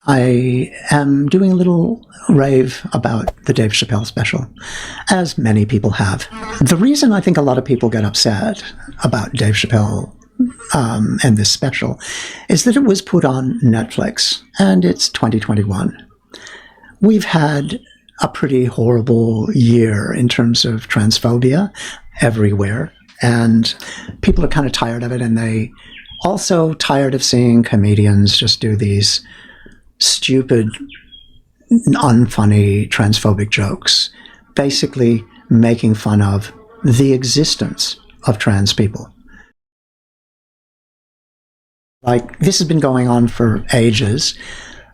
I am doing a little rave about the Dave Chappelle special, as many people have. The reason I think a lot of people get upset about Dave Chappelle and this special is that it was put on Netflix, and it's 2021. We've had a pretty horrible year in terms of transphobia everywhere, and people are kind of tired of it, and they also tired of seeing comedians just do these stupid, unfunny, transphobic jokes, basically making fun of the existence of trans people. Like, this has been going on for ages.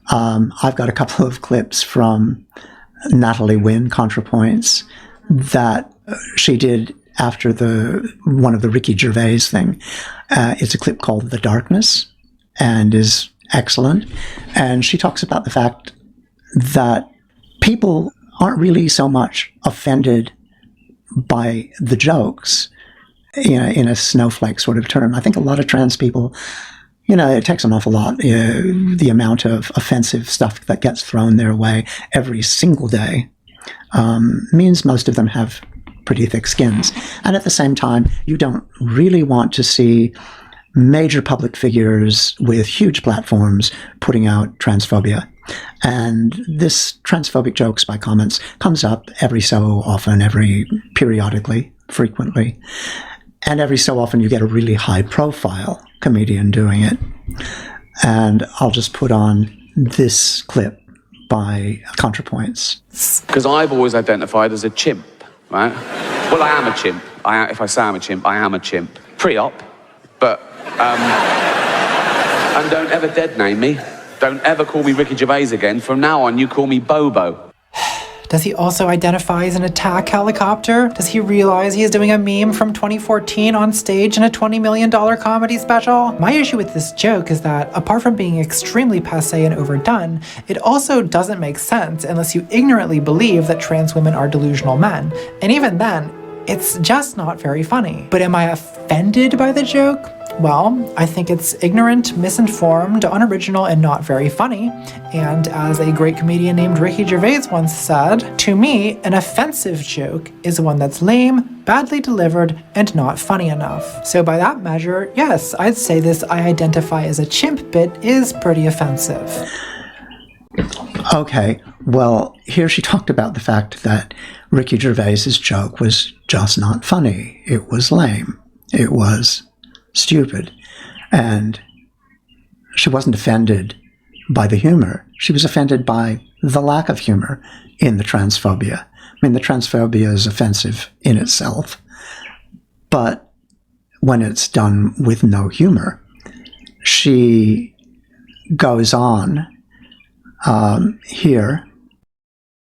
I've got a couple of clips from Natalie Wynn, ContraPoints, that she did after one of the Ricky Gervais thing. It's a clip called The Darkness, and is excellent. And she talks about the fact that people aren't really so much offended by the jokes, in a snowflake sort of term. I think a lot of trans people, it takes an awful lot, the amount of offensive stuff that gets thrown their way every single day means most of them have pretty thick skins. And at the same time, you don't really want to see major public figures with huge platforms putting out transphobia. And this transphobic jokes by comments comes up every so often, periodically, frequently. And every so often you get a really high profile comedian doing it. And I'll just put on this clip by ContraPoints. Because I've always identified as a chimp, right? Well, I am a chimp. If I say I'm a chimp, I am a chimp. Pre-op, but... and don't ever dead name me. Don't ever call me Ricky Gervais again. From now on, you call me Bobo. Does he also identify as an attack helicopter? Does he realize he is doing a meme from 2014 on stage in a $20 million comedy special? My issue with this joke is that, apart from being extremely passé and overdone, it also doesn't make sense unless you ignorantly believe that trans women are delusional men. And even then, it's just not very funny. But am I offended by the joke? Well, I think it's ignorant, misinformed, unoriginal, and not very funny. And as a great comedian named Ricky Gervais once said, to me, an offensive joke is one that's lame, badly delivered, and not funny enough. So by that measure, yes, I'd say this I identify as a chimp bit is pretty offensive. Okay, well, here she talked about the fact that Ricky Gervais's joke was just not funny. It was lame. It was stupid. And she wasn't offended by the humor. She was offended by the lack of humor in the transphobia. I mean, the transphobia is offensive in itself, but when it's done with no humor, she goes on here.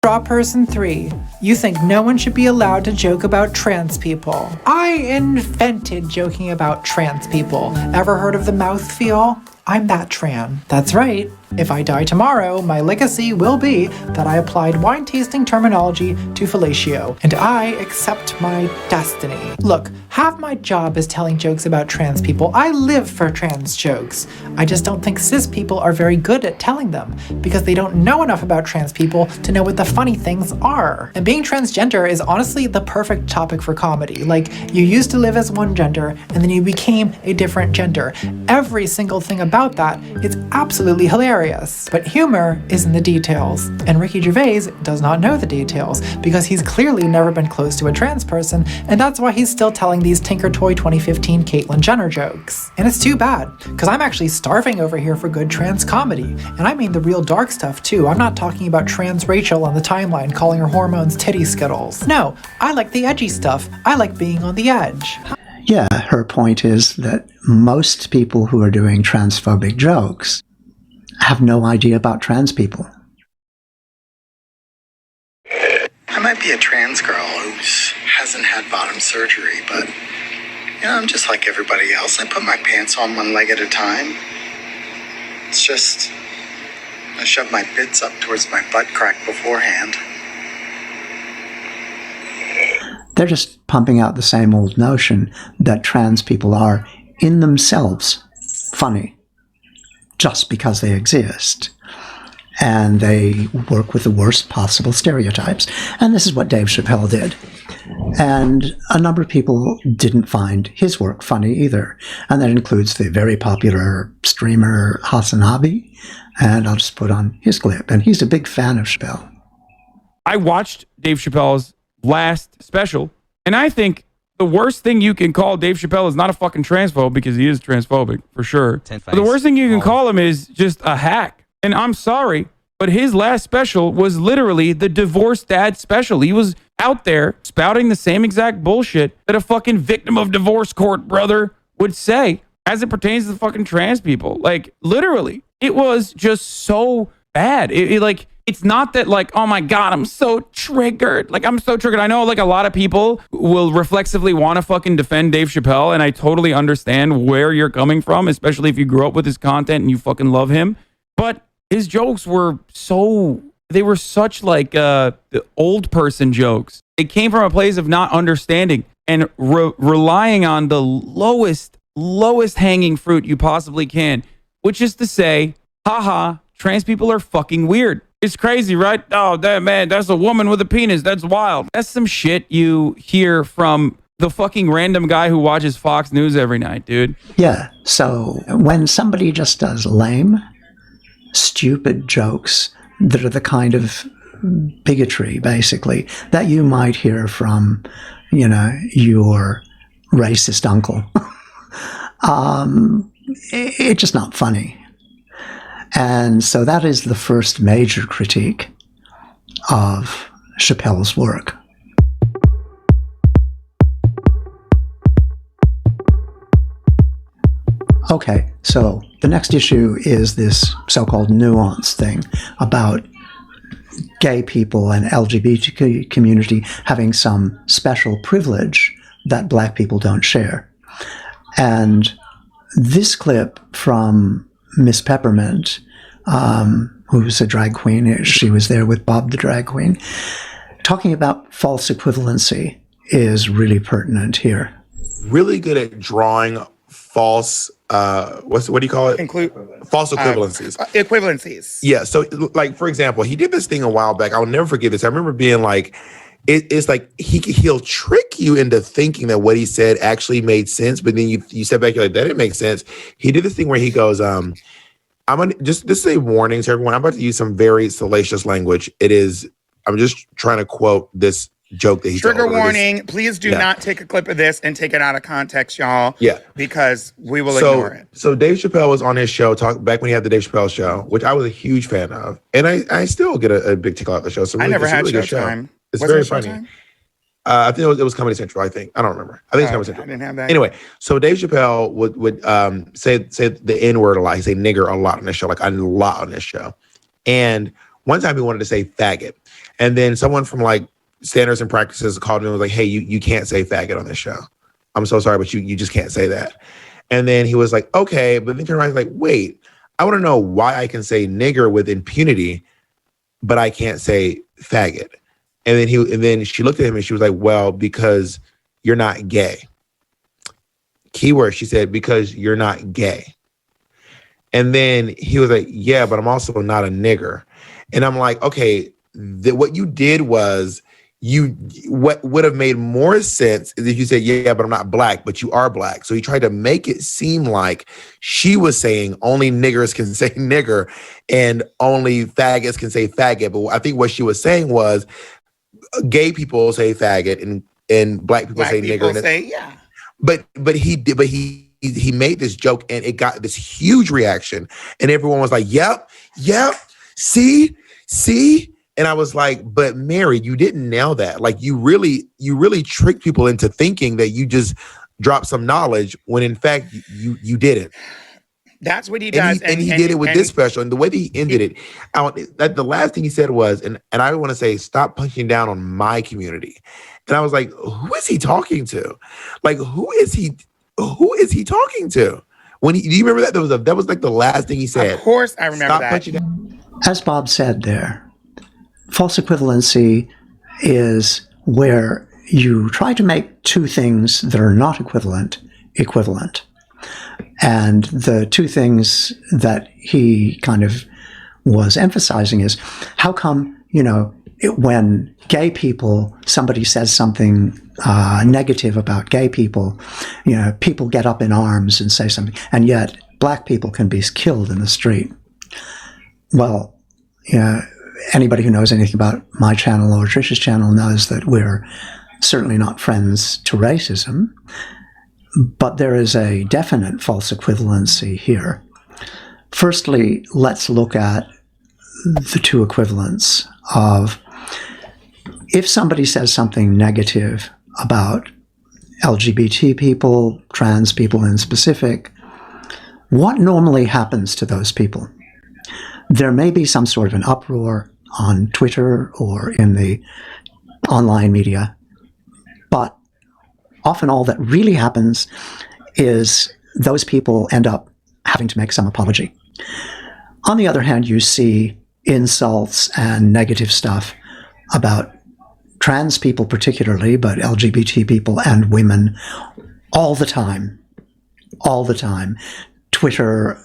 Draw person 3. You think no one should be allowed to joke about trans people. I invented joking about trans people. Ever heard of the mouthfeel? I'm that tran. That's right. If I die tomorrow, my legacy will be that I applied wine-tasting terminology to fellatio, and I accept my destiny. Look, half my job is telling jokes about trans people. I live for trans jokes. I just don't think cis people are very good at telling them, because they don't know enough about trans people to know what the funny things are. And being transgender is honestly the perfect topic for comedy. Like, you used to live as one gender, and then you became a different gender. Every single thing about that, it's absolutely hilarious. But humor is in the details, and Ricky Gervais does not know the details because he's clearly never been close to a trans person, and that's why he's still telling these Tinker Toy 2015 Caitlyn Jenner jokes. And it's too bad, because I'm actually starving over here for good trans comedy, and I mean the real dark stuff too. I'm not talking about trans Rachel on the timeline calling her hormones titty skittles. No, I like the edgy stuff. I like being on the edge. Yeah, her point is that most people who are doing transphobic jokes have no idea about trans people. I might be a trans girl who hasn't had bottom surgery, but, I'm just like everybody else. I put my pants on one leg at a time. It's just, I shove my bits up towards my butt crack beforehand. They're just pumping out the same old notion that trans people are, in themselves, funny, just because they exist. and they work with the worst possible stereotypes. And this is what Dave Chappelle did. And a number of people didn't find his work funny either. And that includes the very popular streamer HasaniAbi. And I'll just put on his clip. And he's a big fan of Chappelle. I watched Dave Chappelle's last special, and I think the worst thing you can call Dave Chappelle is not a fucking transphobe, because he is transphobic for sure. But the worst thing you can call him is just a hack. And I'm sorry, but his last special was literally the divorced dad special. He was out there spouting the same exact bullshit that a fucking victim of divorce court brother would say as it pertains to the fucking trans people. Like, literally, it was just so bad. It's not that like, oh my God, I'm so triggered. Like, I'm so triggered. I know like a lot of people will reflexively want to fucking defend Dave Chappelle, and I totally understand where you're coming from, especially if you grew up with his content and you fucking love him. But his jokes were they were such like the old person jokes. It came from a place of not understanding and relying on the lowest hanging fruit you possibly can, which is to say, haha, trans people are fucking weird. It's crazy, right? Oh, that's a woman with a penis. That's wild. That's some shit you hear from the fucking random guy who watches Fox News every night, dude. Yeah. So when somebody just does lame, stupid jokes that are the kind of bigotry, basically, that you might hear from, your racist uncle, it's just not funny. And so that is the first major critique of Chappelle's work. Okay, so the next issue is this so-called nuance thing about gay people and LGBT community having some special privilege that Black people don't share. And this clip from Miss Peppermint, who's a drag queen, she was there with Bob the drag queen, talking about false equivalency is really pertinent here. Really good at drawing false, what do you call it? False equivalencies. Equivalencies. Yeah, so like, for example, he did this thing a while back. I'll never forget this. I remember being like, it's like he'll trick you into thinking that what he said actually made sense, but then you step back, you're like, that didn't make sense. He did this thing where he goes, I'm gonna just say warning to everyone. I'm about to use some very salacious language. I'm just trying to quote this joke that he told. Trigger warning. Please do not take a clip of this and take it out of context, y'all. Yeah. Because we will ignore it. So Dave Chappelle was on his show, back when he had the Dave Chappelle show, which I was a huge fan of. And I still get a big tickle out of the show. So really, I never had really Showtime. It's very funny. I think it was Comedy Central, I think. I don't remember. I think it's Comedy Central. I didn't have that. Anyway, so Dave Chappelle would say the N-word a lot. He'd say nigger a lot on this show, like a lot on this show. And one time he wanted to say faggot. And then someone from like Standards and Practices called him and was like, hey, you can't say faggot on this show. I'm so sorry, but you just can't say that. And then he was like, okay, but then turned around and was like, wait, I want to know why I can say nigger with impunity, but I can't say faggot. And then she looked at him and she was like, well, because you're not gay. Keyword, she said, because you're not gay. And then he was like, yeah, but I'm also not a nigger. And I'm like, okay, what you did was what would have made more sense is if you said, yeah, but I'm not Black, but you are Black. So he tried to make it seem like she was saying only niggers can say nigger and only faggots can say faggot. But I think what she was saying was gay people say faggot and black people say nigger. But he made this joke and it got this huge reaction and everyone was like, yep, see. And I was like, but Mary, you didn't nail that. Like you really tricked people into thinking that you just dropped some knowledge when in fact you didn't. That's what he does. And he did it with this special. And the way that he ended it, the last thing he said was, and I want to say, stop punching down on my community. And I was like, who is he talking to? Like, who is he talking to? Do you remember that? That was like the last thing he said. Of course I remember stop that. Punching down. As Bob said there, false equivalency is where you try to make two things that are not equivalent. And the two things that he kind of was emphasizing is how come, when gay people, somebody says something negative about gay people, people get up in arms and say something, and yet black people can be killed in the street. Well, anybody who knows anything about my channel or Trish's channel knows that we're certainly not friends to racism, but there is a definite false equivalency here. Firstly, let's look at the two equivalents of if somebody says something negative about LGBT people, trans people in specific, what normally happens to those people? There may be some sort of an uproar on Twitter or in the online media, but often all that really happens is those people end up having to make some apology. On the other hand, you see insults and negative stuff about trans people particularly, but LGBT people and women all the time. All the time. Twitter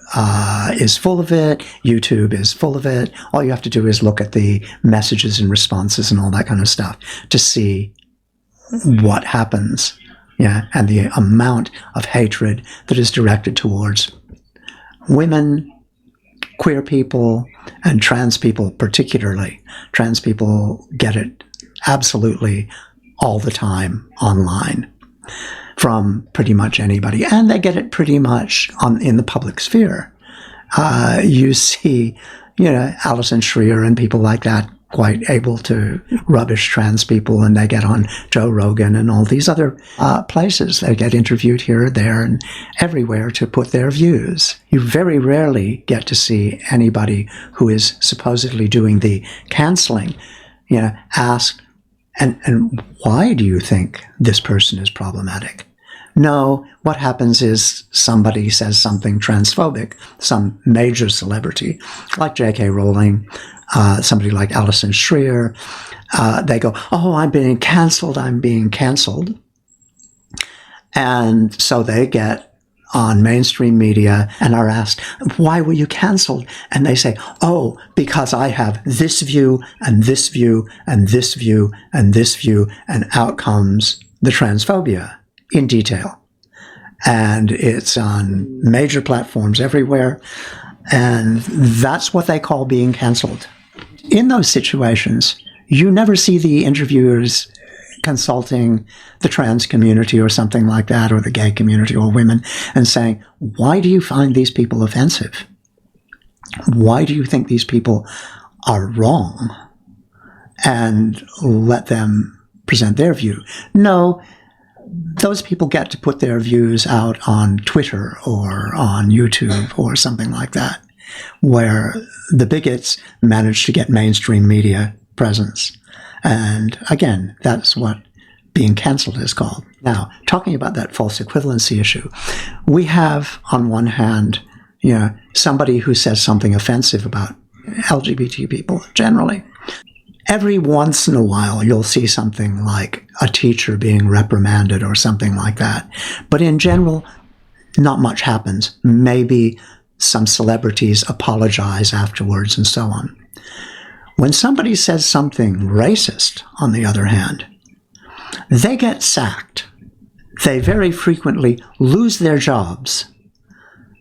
is full of it. YouTube is full of it. All you have to do is look at the messages and responses and all that kind of stuff to see what happens. Yeah, and the amount of hatred that is directed towards women, queer people, and trans people particularly. Trans people get it absolutely all the time online from pretty much anybody, and they get it pretty much in the public sphere. You see, Alison Schreier and people like that quite able to rubbish trans people, and they get on Joe Rogan and all these other places. They get interviewed here, there, and everywhere to put their views. You very rarely get to see anybody who is supposedly doing the canceling, ask, and why do you think this person is problematic? No, what happens is somebody says something transphobic, some major celebrity, like J.K. Rowling, somebody like Alison Schreier. They go, oh, I'm being canceled. And so they get on mainstream media and are asked, why were you canceled? And they say, oh, because I have this view and this view and this view and this view, and out comes the transphobia in detail. And it's on major platforms everywhere. And that's what they call being canceled. In those situations, you never see the interviewers consulting the trans community or something like that, or the gay community or women, and saying, why do you find these people offensive? Why do you think these people are wrong? And let them present their view. No, those people get to put their views out on Twitter or on YouTube or something like that, where the bigots manage to get mainstream media presence. And again, that's what being canceled is called. Now, talking about that false equivalency issue, we have on one hand, somebody who says something offensive about LGBT people generally. Every once in a while, you'll see something like a teacher being reprimanded or something like that. But in general, not much happens. Maybe some celebrities apologize afterwards and so on. When somebody says something racist, on the other hand, they get sacked. They very frequently lose their jobs.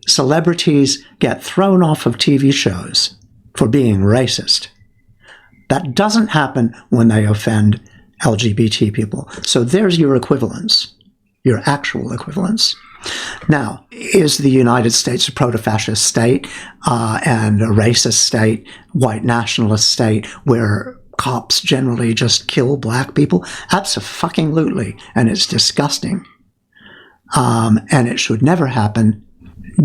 Celebrities get thrown off of TV shows for being racist. That doesn't happen when they offend LGBT people. So there's your equivalence, your actual equivalence. Now, is the United States a proto-fascist state and a racist state, white nationalist state, where cops generally just kill black people? Abso-fucking-lutely. And it's disgusting. And it should never happen.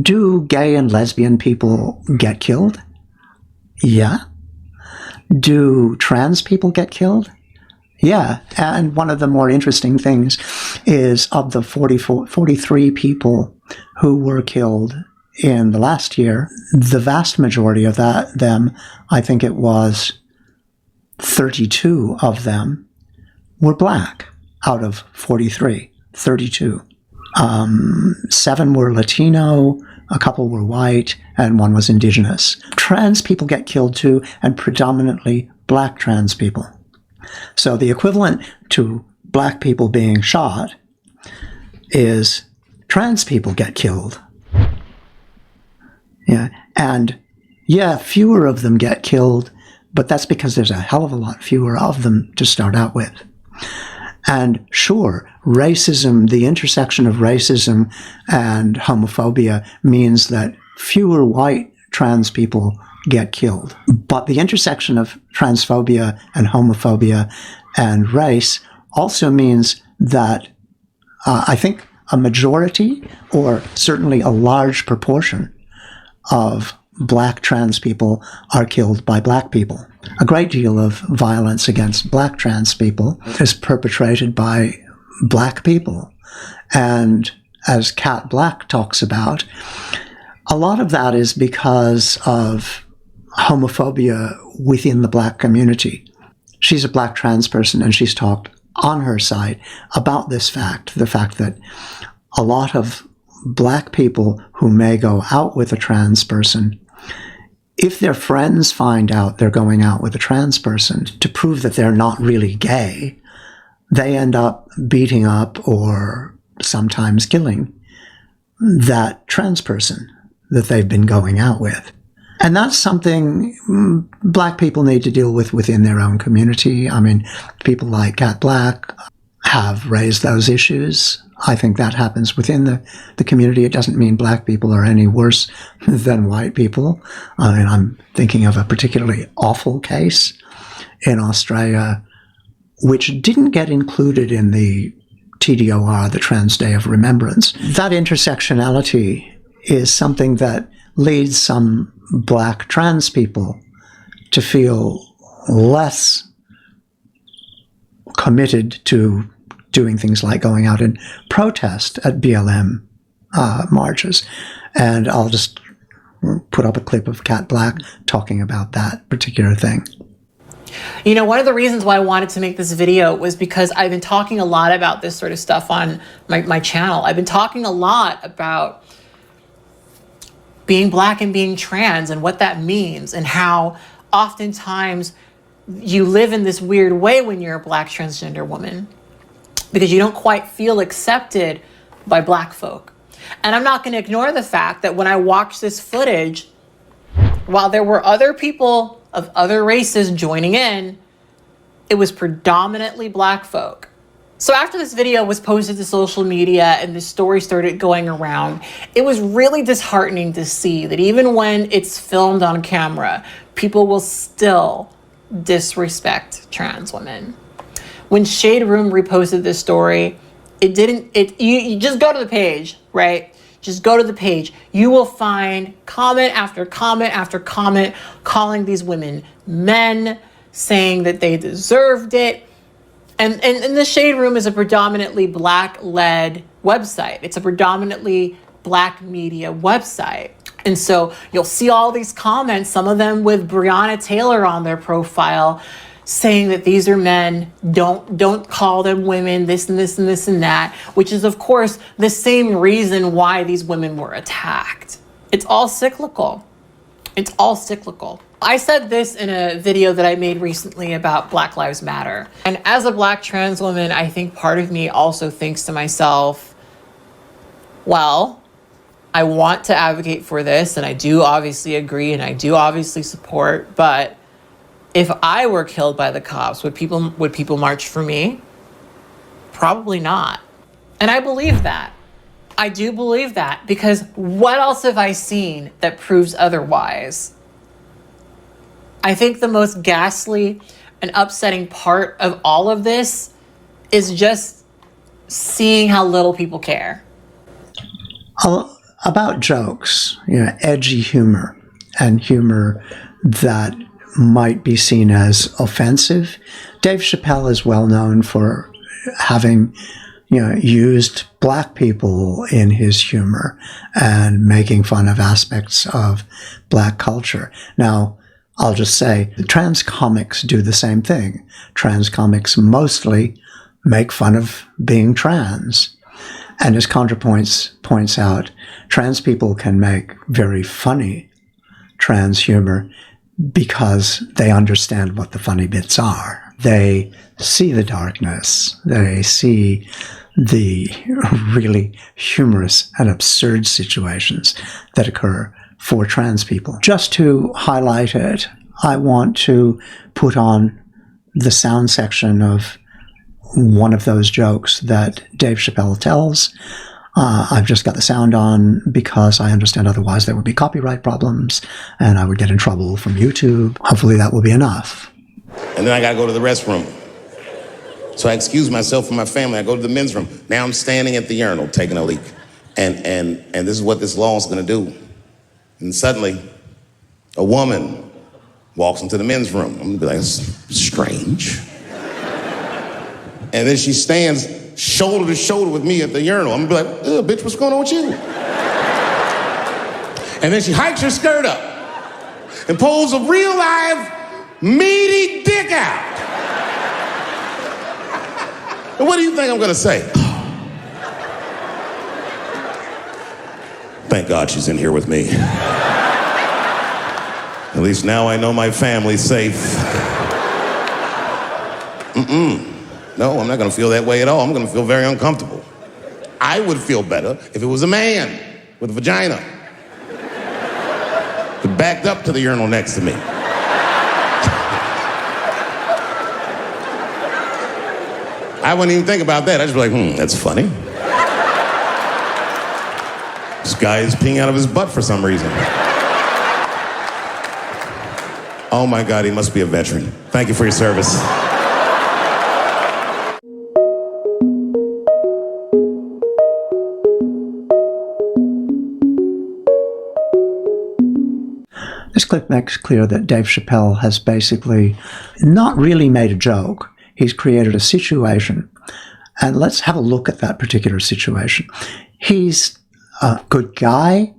Do gay and lesbian people get killed? Yeah. Do trans people get killed? Yeah, and one of the more interesting things is of the 43 people who were killed in the last year, the vast majority of them, I think it was 32 of them, were black out of 43, 32. 7 were Latino, a couple were white, and one was indigenous. Trans people get killed too, and predominantly black trans people. So the equivalent to black people being shot is trans people get killed. Yeah, and yeah, fewer of them get killed, but that's because there's a hell of a lot fewer of them to start out with. And sure, racism, the intersection of racism and homophobia means that fewer white trans people get killed. But the intersection of transphobia and homophobia and race also means that I think a majority, or certainly a large proportion, of black trans people are killed by black people. A great deal of violence against black trans people is perpetrated by black people. And as Kat Blaque talks about, a lot of that is because of homophobia within the black community. She's a black trans person, and she's talked on her side about this fact, the fact that a lot of black people who may go out with a trans person, if their friends find out they're going out with a trans person, to prove that they're not really gay, they end up beating up or sometimes killing that trans person that they've been going out with. And that's something black people need to deal with within their own community. I mean, people like Kat Blaque have raised those issues. I think that happens within the community. It doesn't mean black people are any worse than white people. I mean, I'm thinking of a particularly awful case in Australia, which didn't get included in the TDOR, the Trans Day of Remembrance. That intersectionality is something that leads some black trans people to feel less committed to doing things like going out and protest at BLM marches. And I'll just put up a clip of Kat Blaque talking about that particular thing. You know, one of the reasons why I wanted to make this video was because I've been talking a lot about this sort of stuff on my channel. I've been talking a lot about being black and being trans and what that means, and how oftentimes you live in this weird way when you're a black transgender woman because you don't quite feel accepted by black folk. And I'm not going to ignore the fact that when I watched this footage, while there were other people of other races joining in, it was predominantly black folk. So after this video was posted to social media and the story started going around, it was really disheartening to see that even when it's filmed on camera, people will still disrespect trans women. When Shade Room reposted this story, you just go to the page, right? Just go to the page. You will find comment after comment after comment calling these women men, saying that they deserved it. And the Shade Room is a predominantly black-led website. It's a predominantly black media website. And so you'll see all these comments, some of them with Breonna Taylor on their profile, saying that these are men, don't call them women, this and this and this and that, which is, of course, the same reason why these women were attacked. It's all cyclical. It's all cyclical. I said this in a video that I made recently about Black Lives Matter. And as a black trans woman, I think part of me also thinks to myself, well, I want to advocate for this, and I do obviously agree, and I do obviously support, but if I were killed by the cops, would people march for me? Probably not. And I believe that. I do believe that, because what else have I seen that proves otherwise? I think the most ghastly and upsetting part of all of this is just seeing how little people care. About jokes, edgy humor and humor that might be seen as offensive. Dave Chappelle is well known for having, used black people in his humor and making fun of aspects of black culture. Now, I'll just say, trans comics do the same thing. Trans comics mostly make fun of being trans. And as ContraPoints points out, trans people can make very funny trans humor because they understand what the funny bits are. They see the darkness. They see the really humorous and absurd situations that occur for trans people. Just to highlight it, I want to put on the sound section of one of those jokes that Dave Chappelle tells. I've just got the sound on because I understand otherwise there would be copyright problems and I would get in trouble from YouTube. Hopefully that will be enough. And then I gotta go to the restroom. So I excuse myself from my family. I go to the men's room. Now I'm standing at the urinal taking a leak. And this is what this law is gonna do. And suddenly, a woman walks into the men's room. I'm gonna be like, that's strange. And then she stands shoulder to shoulder with me at the urinal. I'm gonna be like, bitch, what's going on with you? And then she hikes her skirt up and pulls a real live meaty dick out. And what do you think I'm gonna say? Thank God she's in here with me. At least now I know my family's safe. No, I'm not gonna feel that way at all. I'm gonna feel very uncomfortable. I would feel better if it was a man with a vagina that backed up to the urinal next to me. I wouldn't even think about that. I'd just be like, that's funny. This guy is peeing out of his butt for some reason. Oh my God, he must be a veteran. Thank you for your service. This clip makes clear that Dave Chappelle has basically not really made a joke. He's created a situation. And let's have a look at that particular situation. He's a good guy,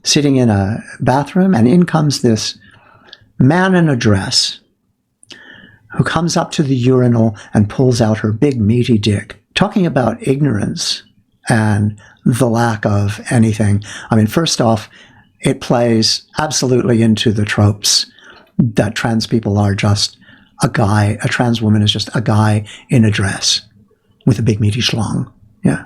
sitting in a bathroom, and in comes this man in a dress who comes up to the urinal and pulls out her big meaty dick, talking about ignorance and the lack of anything. I mean, first off, it plays absolutely into the tropes that trans people are just a guy, a trans woman is just a guy in a dress with a big meaty schlong. Yeah.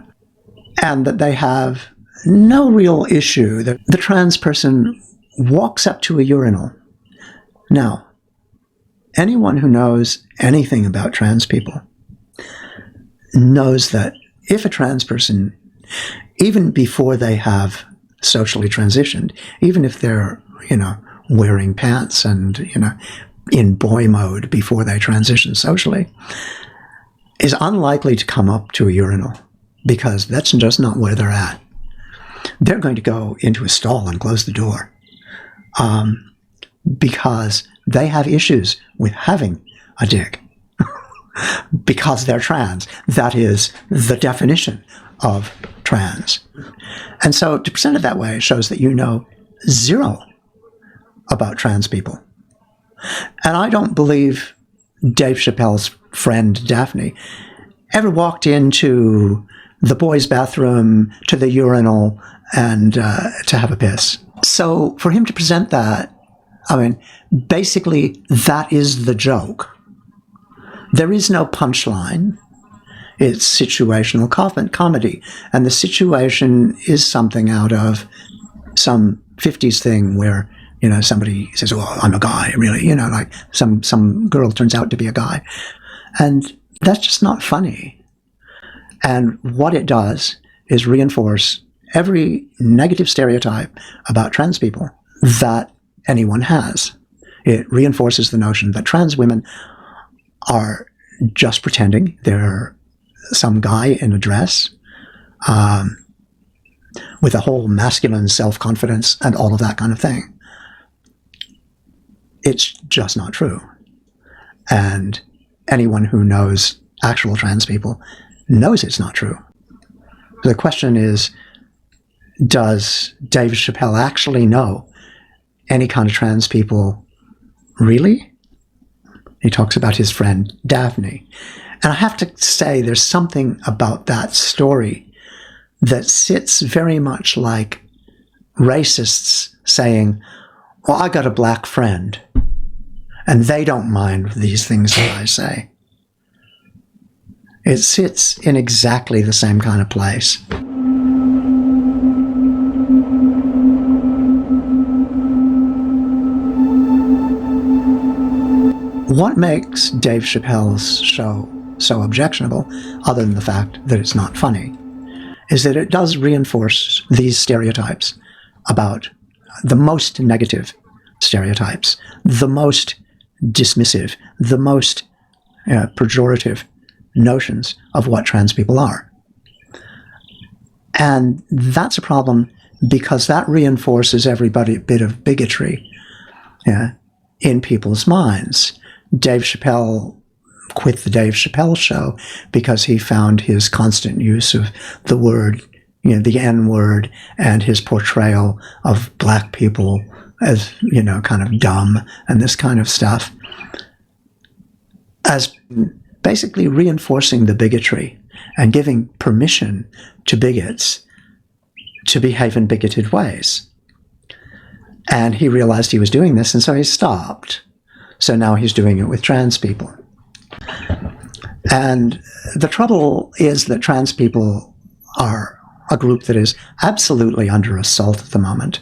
And that they have no real issue that the trans person walks up to a urinal. Now, anyone who knows anything about trans people knows that if a trans person, even before they have socially transitioned, even if they're, wearing pants and, in boy mode before they transition socially, is unlikely to come up to a urinal because that's just not where they're at. They're going to go into a stall and close the door because they have issues with having a dick because they're trans. That is the definition of trans. And so to present it that way shows that you know zero about trans people. And I don't believe Dave Chappelle's friend Daphne ever walked into the boys' bathroom, to the urinal, and to have a piss. So for him to present that, basically that is the joke. There is no punchline. It's situational comedy. And the situation is something out of some 50s thing where, somebody says, well, I'm a guy, really, like some girl turns out to be a guy. And that's just not funny. And what it does is reinforce every negative stereotype about trans people that anyone has. It reinforces the notion that trans women are just pretending they're some guy in a dress with a whole masculine self-confidence and all of that kind of thing. It's just not true. And anyone who knows actual trans people knows it's not true. The question is, does Dave Chappelle actually know any kind of trans people really? He talks about his friend Daphne. And I have to say there's something about that story that sits very much like racists saying, well, I got a black friend, and they don't mind these things that I say. It sits in exactly the same kind of place. What makes Dave Chappelle's show so objectionable, other than the fact that it's not funny, is that it does reinforce these stereotypes about the most negative stereotypes, the most dismissive, the most pejorative notions of what trans people are. And that's a problem because that reinforces every bit of bigotry in people's minds. Dave Chappelle quit the Dave Chappelle show because he found his constant use of the word, the N-word, and his portrayal of black people as, kind of dumb and this kind of stuff, as basically reinforcing the bigotry and giving permission to bigots to behave in bigoted ways. And he realized he was doing this, and so he stopped. So now he's doing it with trans people. And the trouble is that trans people are a group that is absolutely under assault at the moment.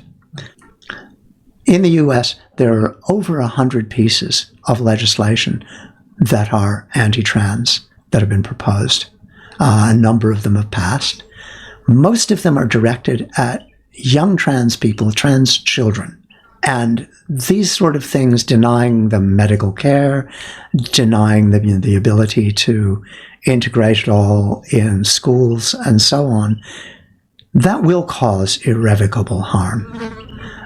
In the US, there are over 100 pieces of legislation that are anti-trans that have been proposed. A number of them have passed. Most of them are directed at young trans people, trans children. And these sort of things, denying them medical care, denying them the ability to integrate it all in schools and so on, that will cause irrevocable harm.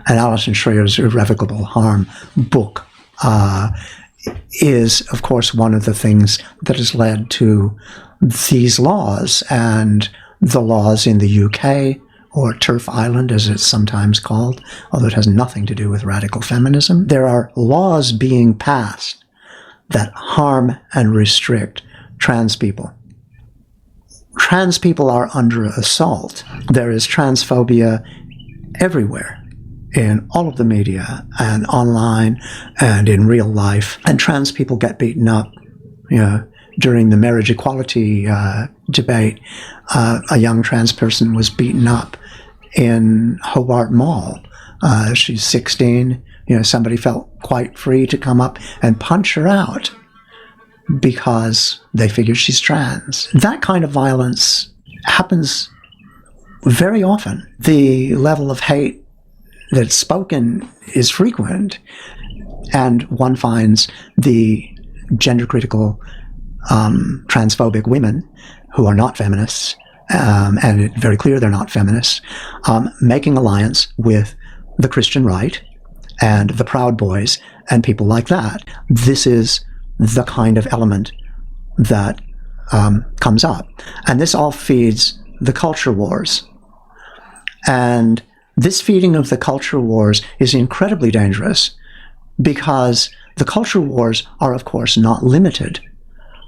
And Alison Schreier's Irrevocable Harm book is, of course, one of the things that has led to these laws and the laws in the UK, or TERF Island, as it's sometimes called, although it has nothing to do with radical feminism. There are laws being passed that harm and restrict trans people. Trans people are under assault. There is transphobia everywhere, in all of the media and online and in real life. And trans people get beaten up. During the marriage equality debate, a young trans person was beaten up in Hobart Mall. She's 16. Somebody felt quite free to come up and punch her out because they figure she's trans. That kind of violence happens very often. The level of hate that's spoken is frequent, and one finds the gender-critical transphobic women who are not feminists, and it's very clear they're not feminists, making alliance with the Christian right and the Proud Boys and people like that. This is the kind of element that comes up. And this all feeds the culture wars. And this feeding of the culture wars is incredibly dangerous because the culture wars are, of course, not limited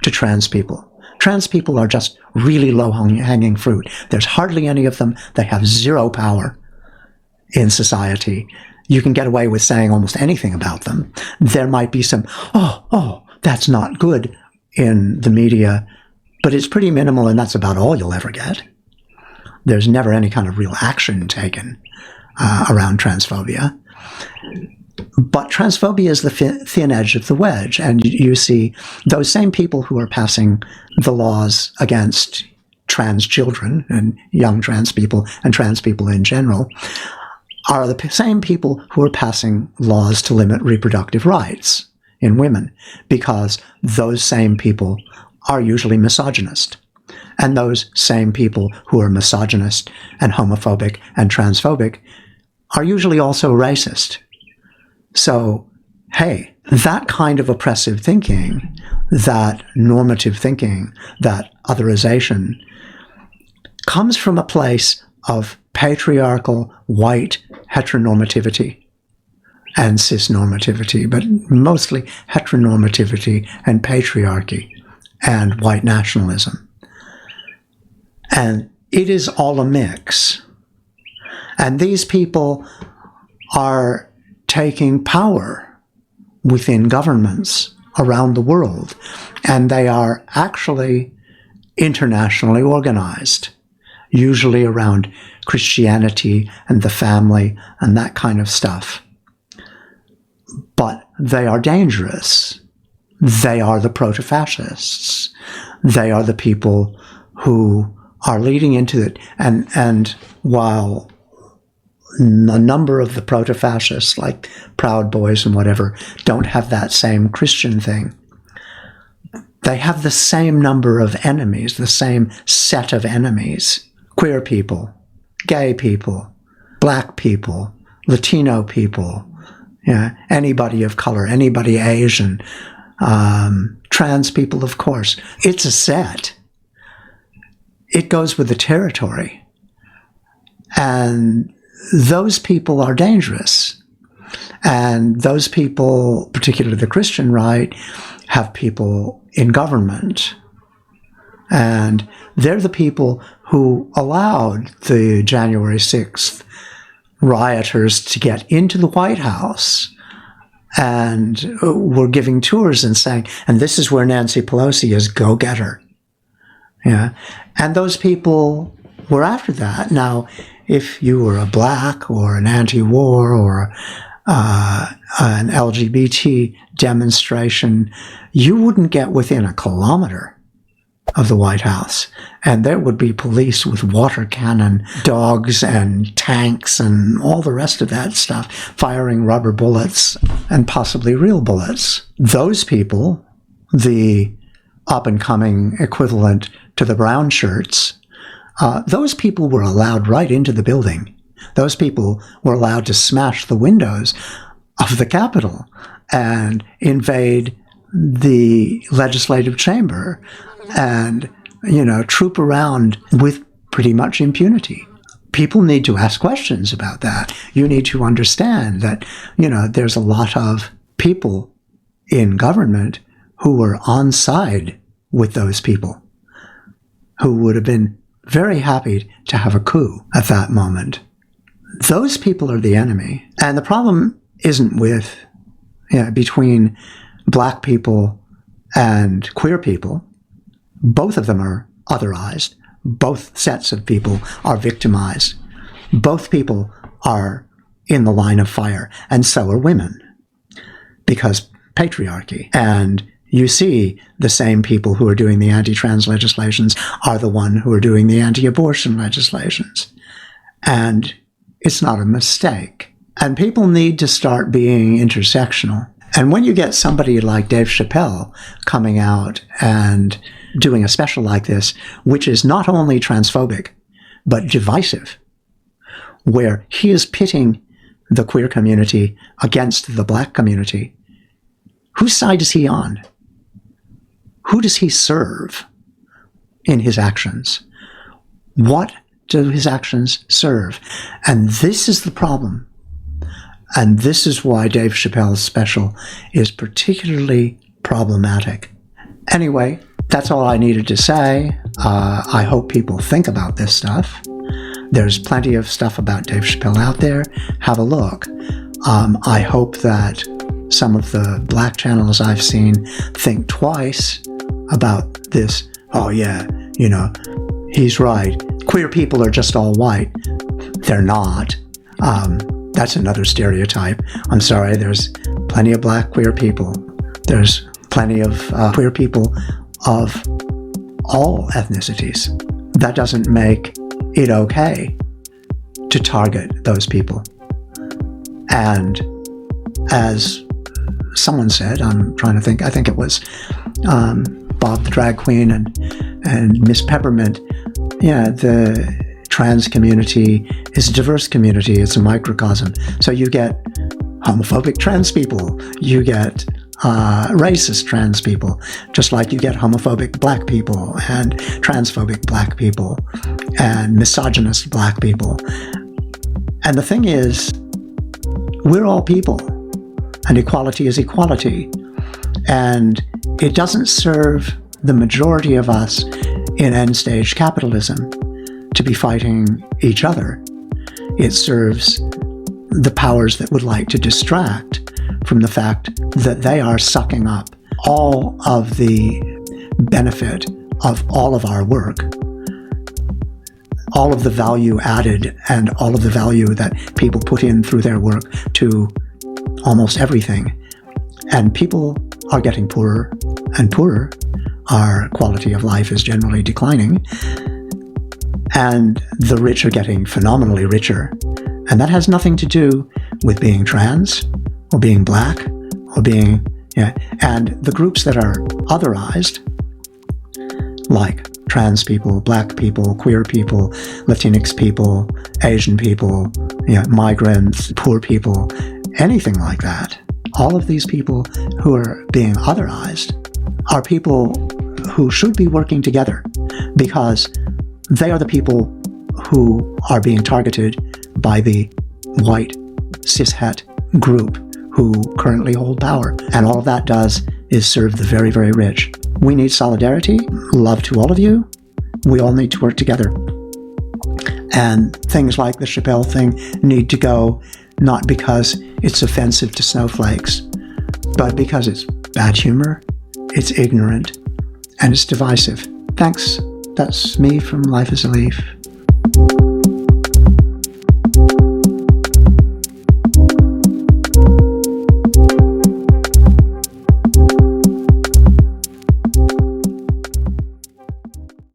to trans people. Trans people are just really low-hanging fruit. There's hardly any of them. They have zero power in society. You can get away with saying almost anything about them. There might be some, that's not good in the media, but it's pretty minimal, and that's about all you'll ever get. There's never any kind of real action taken around transphobia. But transphobia is the thin edge of the wedge, and you see those same people who are passing the laws against trans children and young trans people and trans people in general are the same people who are passing laws to limit reproductive rights in women, because those same people are usually misogynist. And those same people who are misogynist and homophobic and transphobic are usually also racist. So, hey, that kind of oppressive thinking, that normative thinking, that otherization, comes from a place of patriarchal, white heteronormativity and cisnormativity, but mostly heteronormativity and patriarchy and white nationalism. And it is all a mix. And these people are taking power within governments around the world, and they are actually internationally organized, usually around Christianity and the family and that kind of stuff. But they are dangerous. They are the proto-fascists. They are the people who are leading into it. And while a number of the proto-fascists, like Proud Boys and whatever, don't have that same Christian thing, they have the same number of enemies, the same set of enemies. Queer people, gay people, black people, Latino people, anybody of color, anybody Asian, trans people, of course. It's a set. It goes with the territory. And those people are dangerous. And those people, particularly the Christian right, have people in government. And they're the people who allowed the January 6th rioters to get into the White House and were giving tours and saying, and this is where Nancy Pelosi is, go get her. Yeah. And those people were after that. Now, if you were a black or an anti-war or an LGBT demonstration, you wouldn't get within a kilometer of the White House. And there would be police with water cannon, dogs and tanks and all the rest of that stuff, firing rubber bullets and possibly real bullets. Those people, the up-and-coming equivalent to the brown shirts, those people were allowed right into the building. Those people were allowed to smash the windows of the Capitol and invade the legislative chamber and, troop around with pretty much impunity. People need to ask questions about that. You need to understand that, there's a lot of people in government who were on side with those people, who would have been very happy to have a coup at that moment. Those people are the enemy. And the problem isn't with, between black people and queer people. Both of them are otherized. Both sets of people are victimized. Both people are in the line of fire, and so are women, because patriarchy. And you see the same people who are doing the anti-trans legislations are the one who are doing the anti-abortion legislations. And it's not a mistake. And people need to start being intersectional. And when you get somebody like Dave Chappelle coming out and doing a special like this, which is not only transphobic, but divisive, where he is pitting the queer community against the black community, whose side is he on? Who does he serve in his actions? What do his actions serve? And this is the problem. And this is why Dave Chappelle's special is particularly problematic. Anyway, that's all I needed to say. I hope people think about this stuff. There's plenty of stuff about Dave Chappelle out there. Have a look. I hope that some of the black channels I've seen think twice about this. Oh yeah, he's right. Queer people are just all white. They're not. That's another stereotype. I'm sorry, there's plenty of black queer people. There's plenty of queer people of all ethnicities. That doesn't make it okay to target those people. And as someone said, I'm trying to think, I think it was Bob the drag queen and Miss Peppermint, the trans community is a diverse community. It's a microcosm. So you get homophobic trans people, you get racist trans people, just like you get homophobic black people and transphobic black people and misogynist black people. And the thing is, we're all people, and equality is equality. And it doesn't serve the majority of us in end-stage capitalism to be fighting each other. It serves the powers that would like to distract from the fact that they are sucking up all of the benefit of all of our work, all of the value added and all of the value that people put in through their work to almost everything. And people are getting poorer and poorer. Our quality of life is generally declining. And the rich are getting phenomenally richer. And that has nothing to do with being trans or being black or being, and the groups that are otherized, like trans people, black people, queer people, Latinx people, Asian people, migrants, poor people, anything like that. All of these people who are being otherized are people who should be working together, because they are the people who are being targeted by the white cishet group who currently hold power. And all of that does is serve the very, very rich. We need solidarity, love to all of you. We all need to work together. And things like the Chappelle thing need to go, not because it's offensive to snowflakes, but because it's bad humor, it's ignorant, and it's divisive. Thanks. That's me from Life as a Leaf.